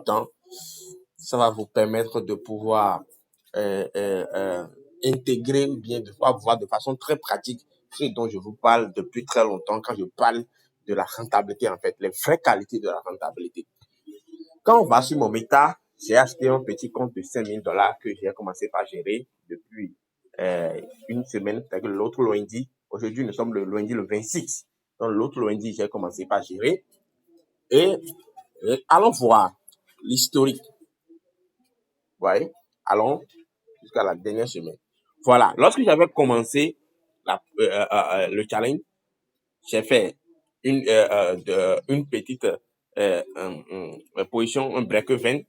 temps, ça va vous permettre de pouvoir euh, euh, euh, intégrer ou bien de pouvoir voir de façon très pratique ce dont je vous parle depuis très longtemps quand je parle de la rentabilité en fait, les vraies qualités de la rentabilité. Quand on va sur mon méta, j'ai acheté un petit compte de 5 000 $ que j'ai commencé par gérer depuis une semaine, c'est-à-dire l'autre lundi. Aujourd'hui, nous sommes le lundi le 26. Donc, l'autre lundi, j'ai commencé par gérer. Et allons voir l'historique. Vous voyez? Allons jusqu'à la dernière semaine. Voilà. Lorsque j'avais commencé le challenge, j'ai fait une petite position, un break-even.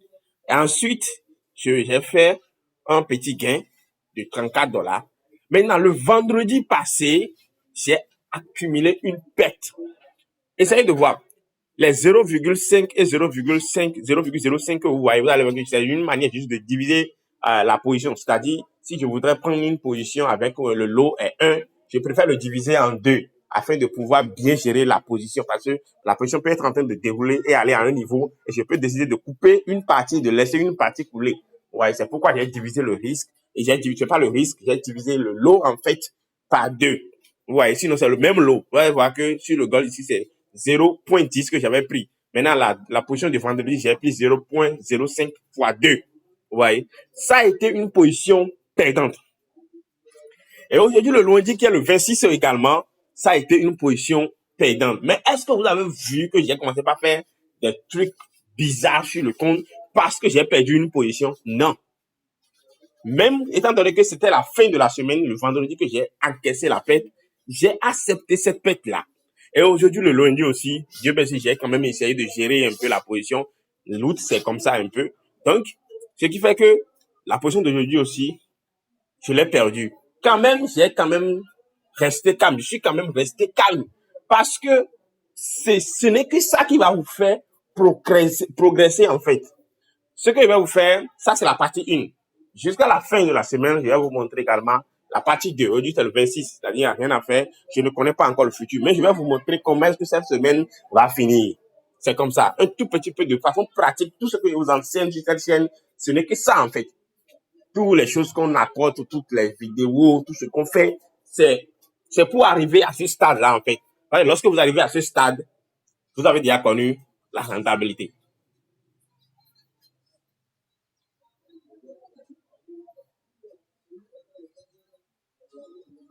Et ensuite, j'ai fait un petit gain de 34 $. Maintenant, le vendredi passé, j'ai accumulé une perte. Essayez de voir. Les 0,5 et 0,05 que vous voyez, vous allez voir que c'est une manière juste de diviser la position. C'est-à-dire, si je voudrais prendre une position avec le lot est 1, je préfère le diviser en 2 afin de pouvoir bien gérer la position parce que la position peut être en train de dérouler et aller à un niveau et je peux décider de couper une partie, de laisser une partie couler. Ouais, c'est pourquoi j'ai divisé le risque et j'ai divisé pas le risque, j'ai divisé le lot en fait par 2. Ouais, sinon c'est le même lot. Vous allez voir que sur le gold ici c'est 0,10 que j'avais pris. Maintenant, la position de vendredi, j'ai pris 0,05 fois 2. Vous voyez, ça a été une position perdante. Et aujourd'hui, le lundi, qui est le 26 également, ça a été une position perdante. Mais est-ce que vous avez vu que j'ai commencé par faire des trucs bizarres sur le compte parce que j'ai perdu une position? Non. Même étant donné que c'était la fin de la semaine, le vendredi que j'ai encaissé la perte, j'ai accepté cette perte-là. Et aujourd'hui, le lundi aussi, Dieu merci, j'ai quand même essayé de gérer un peu la position. L'août, c'est comme ça un peu. Donc, ce qui fait que la position d'aujourd'hui aussi, je l'ai perdue. Quand même, j'ai quand même resté calme. Je suis quand même resté calme. Parce que ce n'est que ça qui va vous faire progresser en fait. Ce que je vais vous faire, ça c'est la partie 1. Jusqu'à la fin de la semaine, je vais vous montrer également la partie 2. Aujourd'hui, c'est le 26, c'est-à-dire il n'y a rien à faire. Je ne connais pas encore le futur, mais je vais vous montrer comment est-ce que cette semaine va finir. C'est comme ça, un tout petit peu de façon pratique. Tout ce que je vous enseigne sur cette chaîne, ce n'est que ça en fait. Toutes les choses qu'on apporte, toutes les vidéos, tout ce qu'on fait, c'est pour arriver à ce stade-là en fait. Lorsque vous arrivez à ce stade, vous avez déjà connu la rentabilité.